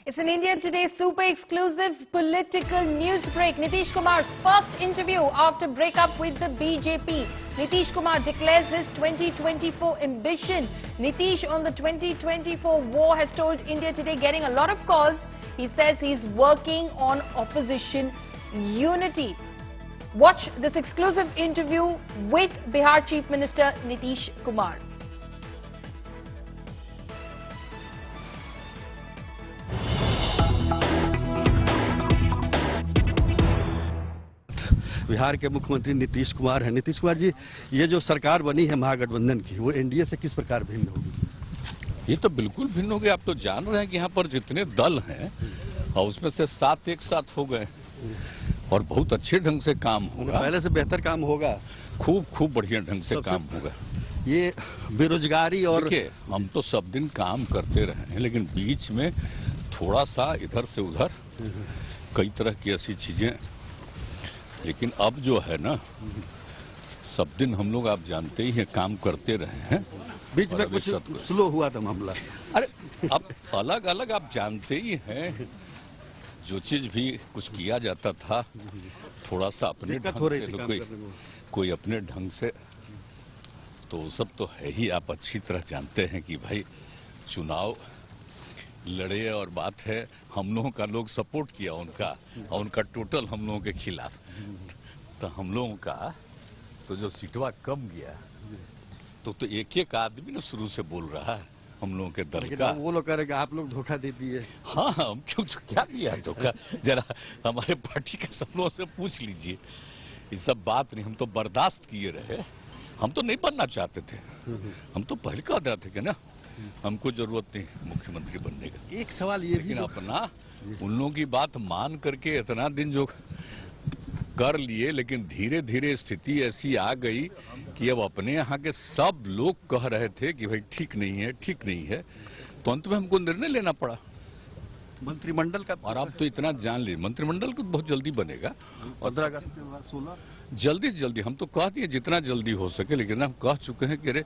It's an India Today super exclusive political news break. Nitish Kumar's first interview after breakup with the BJP. Nitish Kumar declares his 2024 ambition. Nitish on the 2024 war has told India Today, getting a lot of calls. He says he's working on opposition unity. Watch this exclusive interview with Bihar Chief Minister Nitish Kumar. Bihar के मुख्यमंत्री नीतीश कुमार हैं। नीतीश कुमार जी, ये जो सरकार बनी है महागठबंधन की, वो एनडीए से किस प्रकार भिन्न होगी? ये तो बिल्कुल भिन्न होगी। आप तो जान रहे हैं कि यहाँ पर जितने दल हैं और उसमें से 7 एक साथ हो गए और बहुत अच्छे ढंग से काम होगा। पहले से बेहतर काम होगा, खूब बढ़िया ढंग से काम होगा। ये बेरोजगारी और देखिए, हम तो सब दिन काम करते रहे हैं, लेकिन बीच में थोड़ा सा इधर से उधर कई तरह की ऐसी चीजें, लेकिन अब जो है ना, सब दिन हम लोग आप जानते ही हैं काम करते रहे हैं। बीच में कुछ स्लो हुआ था मामला। अरे अब अलग अलग आप जानते ही हैं, जो चीज भी कुछ किया जाता था थोड़ा सा अपने ढंग से, कोई अपने ढंग से, तो सब तो है ही। आप अच्छी तरह जानते हैं कि भाई चुनाव लड़े और बात है, हम लोगों का लोग सपोर्ट किया उनका, और उनका टोटल हम लोगों के खिलाफ, तो हम लोगों का तो जो सीटवा कम गया, तो एक एक आदमी ना शुरू से बोल रहा है हम लोगों के दल का। वो लोग कह रहे हैं आप लोग धोखा दे दिए। हाँ, हम क्यों, क्या दिया है धोखा? जरा हमारे पार्टी के सब लोगों से पूछ लीजिए। ये सब बात नहीं, हम तो बर्दाश्त किए रहे। हम तो नहीं बनना चाहते थे, हम तो पहले कह रहे थे कि ना हमको जरूरत नहीं मुख्यमंत्री बनने का। एक सवाल ये लेकिन अपना उन लोगों की बात मान करके इतना दिन जो कर लिए, लेकिन धीरे धीरे स्थिति ऐसी आ गई कि अब अपने यहाँ के सब लोग कह रहे थे कि भाई ठीक नहीं है, ठीक नहीं है, तो अंत में हमको निर्णय लेना पड़ा मंत्रिमंडल का। और आप तो इतना जान लीजिए, मंत्रिमंडल को बहुत जल्दी बनेगा, 15 अगस्त के बाद 16 जल्दी से जल्दी। हम तो कह दिए जितना जल्दी हो सके, लेकिन हम कह चुके हैं कि अरे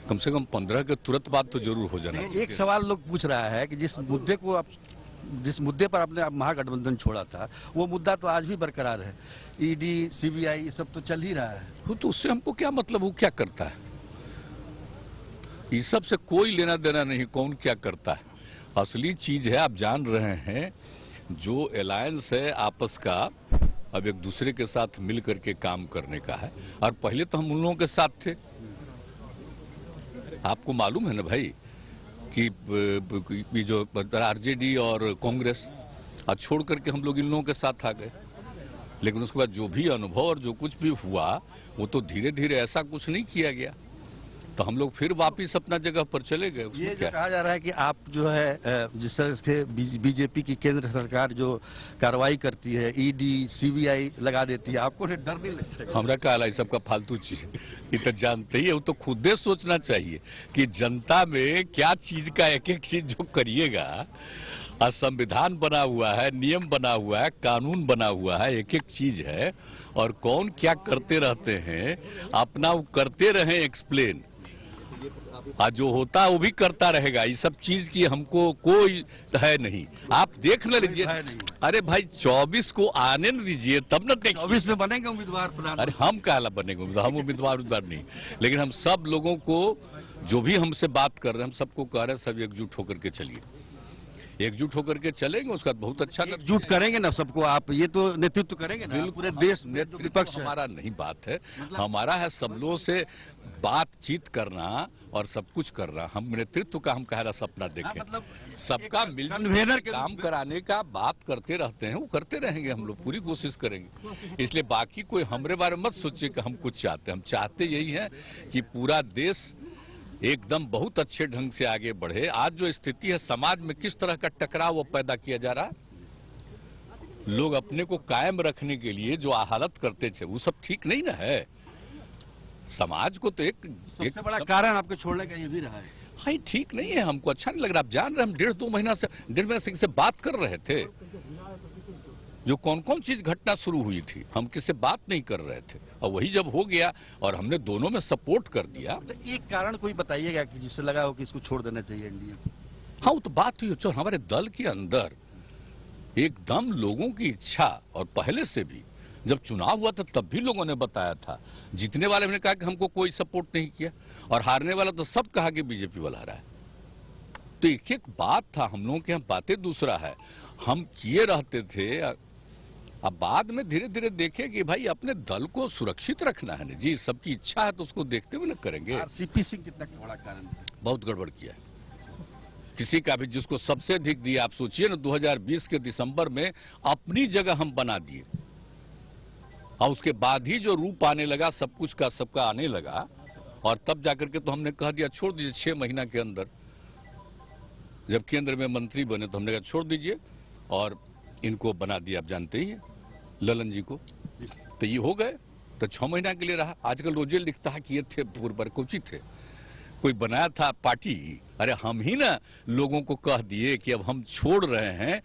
कम से कम 15 के तुरंत बाद तो जरूर हो जाना चाहिए। एक सवाल लोग पूछ रहा है कि जिस मुद्दे पर आपने महागठबंधन छोड़ा था, वो मुद्दा तो आज भी बरकरार है। ईडी, सीबीआई, ये सब तो चल ही रहा है। तो उससे हमको क्या मतलब, वो क्या करता है? इस सब से कोई लेना देना नहीं, कौन क्या करता है। असली चीज है, आप जान रहे हैं, जो अलायंस है आपस का, अब एक दूसरे के साथ मिल करके काम करने का है। और पहले तो हम उन लोगों के साथ थे। आपको मालूम है ना भाई कि जो आरजेडी और कांग्रेस आज छोड़ करके हम लोग इन लोगों के साथ आ गए। लेकिन उसके बाद जो भी अनुभव और जो कुछ भी हुआ, वो तो धीरे धीरे ऐसा कुछ नहीं किया गया, तो हम लोग फिर वापिस अपना जगह पर चले गए। ये जो कहा जा रहा है कि आप जो है जिस तरह से बीजेपी की केंद्र सरकार जो कार्रवाई करती है, ईडी, सीबीआई लगा देती है, आपको डर नहीं लगता? हमरा कहला ये सबका फालतू चीज, ये तो जानते ही है। वो तो खुद ही सोचना चाहिए कि जनता में क्या चीज का एक एक चीज जो करिएगा। और संविधान बना हुआ है, नियम बना हुआ है, कानून बना हुआ है, एक एक चीज है, और कौन क्या करते रहते हैं, अपना वो करते रहे एक्सप्लेन, आज जो होता है वो भी करता रहेगा। ये सब चीज की हमको कोई है नहीं। आप देख ले लीजिए। अरे भाई 24 को आने न दीजिए, तब न देखिए 24 में बनेंगे उम्मीदवार। अरे हम कहला बनेंगे, हम उम्मीदवार नहीं, लेकिन हम सब लोगों को, जो भी हमसे बात कर रहे हैं, हम सबको कह रहे हैं सब एकजुट होकर के चलिए, एकजुट होकर के चलेंगे, उसका बहुत अच्छा एकजुट करेंगे ना सबको। आप ये तो नेतृत्व करेंगे ना पूरे देश। नेतृत्व हमारा नहीं बात है, हमारा है सब लोगों से बातचीत करना और सब कुछ करना। हम नेतृत्व का हम कह रहा सपना देखें, मतलब सबका मिलकर काम कराने का बात करते रहते हैं, वो करते रहेंगे, हम लोग पूरी कोशिश करेंगे। इसलिए बाकी कोई हमारे बारे में मत सोचिए कि हम कुछ चाहते हैं। हम चाहते यही है कि पूरा देश एकदम बहुत अच्छे ढंग से आगे बढ़े। आज जो स्थिति है समाज में, किस तरह का टकराव वो पैदा किया जा रहा है, लोग अपने को कायम रखने के लिए जो हालत करते थे, वो सब ठीक नहीं ना है। समाज को तो एक सबसे बड़ा कारण आपके छोड़ने का ये भी रहा है। हाँ, ठीक नहीं है, हमको अच्छा नहीं लग रहा। आप जान रहे, हम 1.5-2 महीना से बात कर रहे थे, जो कौन कौन चीज घटना शुरू हुई थी, हम किससे बात नहीं कर रहे थे, और वही जब हो गया और हमने दोनों में सपोर्ट कर दिया। एक कारण कोई बताइएगा कि जिससे लगा हो कि इसको छोड़ देना चाहिए एनडीए? हाँ, वो तो बात हुई। चलो, हमारे दल के अंदर एकदम लोगों की इच्छा, और पहले से भी जब चुनाव हुआ था तब भी लोगों ने बताया था। जीतने वाले ने कहा कि हमको कोई सपोर्ट नहीं किया, और हारने वाला तो सब कहा कि बीजेपी वाला हारा है। तो एक एक बात था, हम लोगों के यहाँ बातें दूसरा है, हम किए रहते थे। अब बाद में धीरे धीरे देखे कि भाई अपने दल को सुरक्षित रखना है ना जी, सबकी इच्छा है तो उसको देखते हुए ना करेंगे। आरसीपी सिंह कितना बड़ा कारण है? बहुत गड़बड़ किया है। किसी का भी जिसको सबसे अधिक दिया, आप सोचिए ना, 2020 के दिसंबर में अपनी जगह हम बना दिए, और उसके बाद ही जो रूप आने लगा सब कुछ का सबका आने लगा, और तब जाकर के तो हमने कह दिया छोड़ दीजिए। 6 महीना के अंदर जब केंद्र में मंत्री बने तो हमने कहा छोड़ दीजिए, और इनको बना दिया, आप जानते ही हैं, ललन जी को। तो ये हो गए, तो 6 महीना के लिए रहा। आजकल रोजे लिखता है कि ये थे पूर्व कोची थे, कोई बनाया था पार्टी। अरे हम ही ना लोगों को कह दिए कि अब हम छोड़ रहे हैं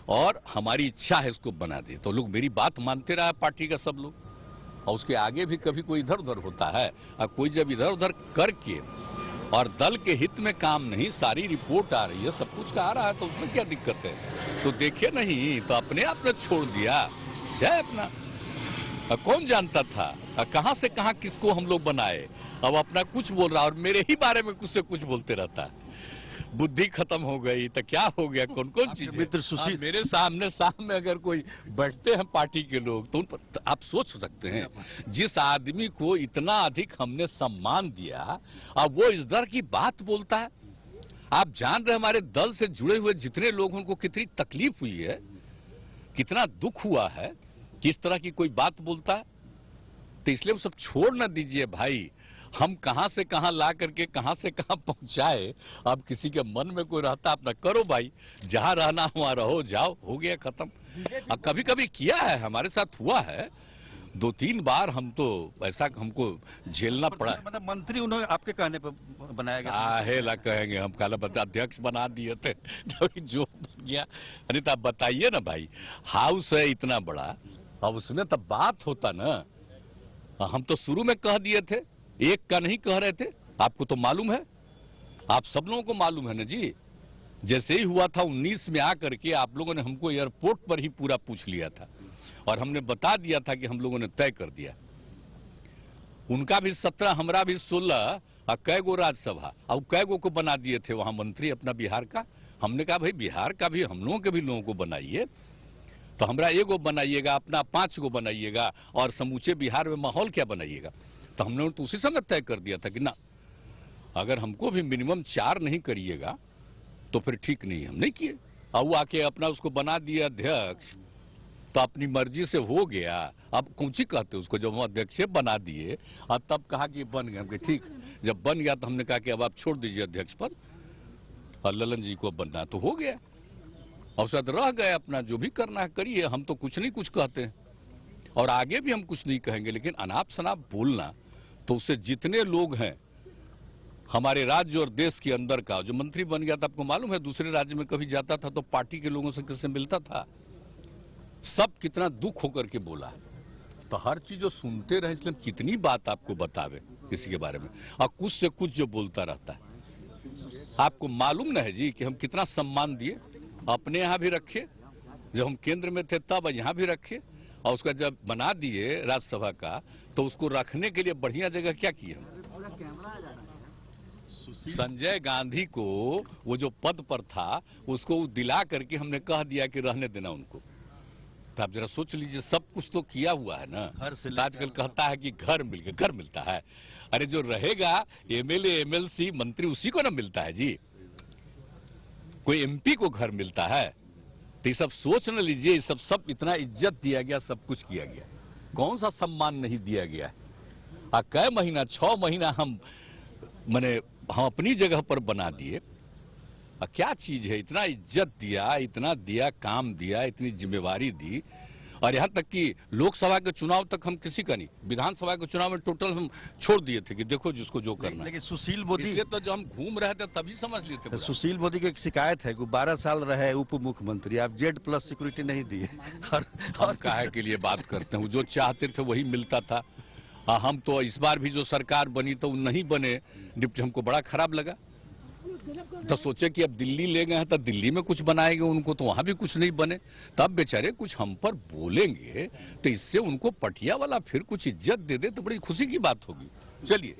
और हमारी इच्छा है इसको बना दिए, तो लोग मेरी बात मानते रहा पार्टी का सब लोग। और उसके आगे भी कभी कोई इधर उधर होता है, और कोई जब इधर उधर करके और दल के हित में काम नहीं, सारी रिपोर्ट आ रही है, सब कुछ का आ रहा है, तो उसमें क्या दिक्कत है? तो देखे नहीं तो अपने आप ने छोड़ दिया, जाए अपना। कौन जानता था कहां से कहां किसको हम लोग बनाए। अब अपना कुछ बोल रहा और मेरे ही बारे में कुछ से कुछ बोलते रहता है। बुद्धि खत्म हो गई तो क्या हो गया, कौन कौन चीज। मित्र सुशील, मेरे सामने अगर कोई बैठते हैं पार्टी के लोग तो उन पर तो आप सोच सकते हैं, जिस आदमी को इतना अधिक हमने सम्मान दिया, अब वो इस दर की बात बोलता है। आप जान रहे हमारे दल से जुड़े हुए जितने लोग उनको कितनी तकलीफ हुई है, कितना दुख हुआ है कि इस तरह की कोई बात बोलता है। तो इसलिए वो सब छोड़ ना दीजिए भाई। हम कहां से कहां ला करके कहां से कहां पहुंचाए। अब किसी के मन में कोई रहता अपना करो भाई, जहां रहना वहां रहो, जाओ, हो गया खत्म। अब कभी कभी किया है, हमारे साथ हुआ है 2-3 बार, हम तो ऐसा हमको झेलना पड़ा। मतलब मंत्री उन्होंने आपके कहने पर बनाया गया? आहे ला कहेंगे हम, काला बता अध्यक्ष बना दिए थे जो बन गया। अरे तो आप बताइए ना भाई, हाउस है इतना बड़ा, अब उसमें तब बात होता ना। हम तो शुरू में कह दिए थे, एक का नहीं कह रहे थे। आपको तो मालूम है, आप सब लोगों को मालूम है ना जी। जैसे ही हुआ था 19 में आकर के आप लोगों ने हमको एयरपोर्ट पर ही पूरा पूछ लिया था, और हमने बता दिया था कि हम लोगों ने तय कर दिया। उनका भी 17, हमरा भी 16, और कै गो राज्यसभा, और कै गो को बना दिए थे वहां मंत्री अपना बिहार का। हमने कहा भाई बिहार का भी हम लोगों के भी लोगों को बनाइए, तो हमरा 1 गो बनाइएगा, अपना 5 गो बनाइएगा, और समूचे बिहार में माहौल क्या बनाइएगा। तो हमने तो उसी समय तय कर दिया था कि ना, अगर हमको भी मिनिमम 4 नहीं करिएगा तो फिर ठीक नहीं। हम नहीं किए, और वो आके अपना उसको बना दिया अध्यक्ष, तो अपनी मर्जी से हो गया। अब कौन सी कहते उसको, जब हम अध्यक्ष बना दिए और तब कहा कि बन गया। हमके ठीक, जब बन गया तो हमने कहा कि अब आप छोड़ दीजिए अध्यक्ष पद, और ललन जी को बनना, तो हो गया। और शायद रह गए, अपना जो भी करना है करिए, हम तो कुछ नहीं कुछ कहते हैं, और आगे भी हम कुछ नहीं कहेंगे। लेकिन अनाप शनाप बोलना, तो उससे जितने लोग हैं हमारे राज्य और देश के अंदर का, जो मंत्री बन गया था, आपको मालूम है दूसरे राज्य में कभी जाता था तो पार्टी के लोगों से किससे मिलता था, सब कितना दुख होकर के बोला। तो हर चीज जो सुनते रहे, इसलिए कितनी बात आपको बतावे किसी के बारे में, और कुछ से कुछ जो बोलता रहता है। आपको मालूम न है जी कि हम कितना सम्मान दिए, अपने यहाँ भी रखे, जब हम केंद्र में थे तब यहाँ भी रखे, और उसका जब बना दिए राज्यसभा का, तो उसको रखने के लिए बढ़िया जगह क्या किया। संजय गांधी को वो जो पद पर था उसको दिला करके हमने कह दिया कि रहने देना उनको। तो आप जरा सोच लीजिए, सब कुछ तो किया हुआ है ना। आजकल कहता है कि घर मिल गया, घर मिलता है। अरे जो रहेगा एमएलए एमएलसी मंत्री, उसी को ना मिलता है जी, कोई एमपी को घर मिलता है। तो ये सब सोच न लीजिए, ये सब इतना इज्जत दिया गया, सब कुछ किया गया, कौन सा सम्मान नहीं दिया गया। कै महीना, 6 महीना हम अपनी जगह पर बना दिए। क्या चीज है, इतना इज्जत दिया, इतना दिया, काम दिया, इतनी जिम्मेवारी दी, और यहां तक कि लोकसभा के चुनाव तक हम किसी का नहीं, विधानसभा के चुनाव में टोटल हम छोड़ दिए थे कि देखो जिसको जो करना। लेकिन सुशील मोदी, तो जो हम घूम रहे थे तभी समझ लिए थे। सुशील मोदी की एक शिकायत है कि 12 साल रहे उप मुख्यमंत्री, आप Z+ सिक्योरिटी नहीं दिए। और काहे के लिए बात करते हैं, जो चाहते थे वही मिलता था। हम तो इस बार भी जो सरकार बनी तो नहीं बने, डिप्टी, हमको बड़ा खराब लगा। तो सोचे कि अब दिल्ली ले गए हैं तो दिल्ली में कुछ बनाएंगे उनको, तो वहां भी कुछ नहीं बने। तब बेचारे कुछ हम पर बोलेंगे तो इससे उनको पटिया वाला फिर कुछ इज्जत दे दे तो बड़ी खुशी की बात होगी। चलिए।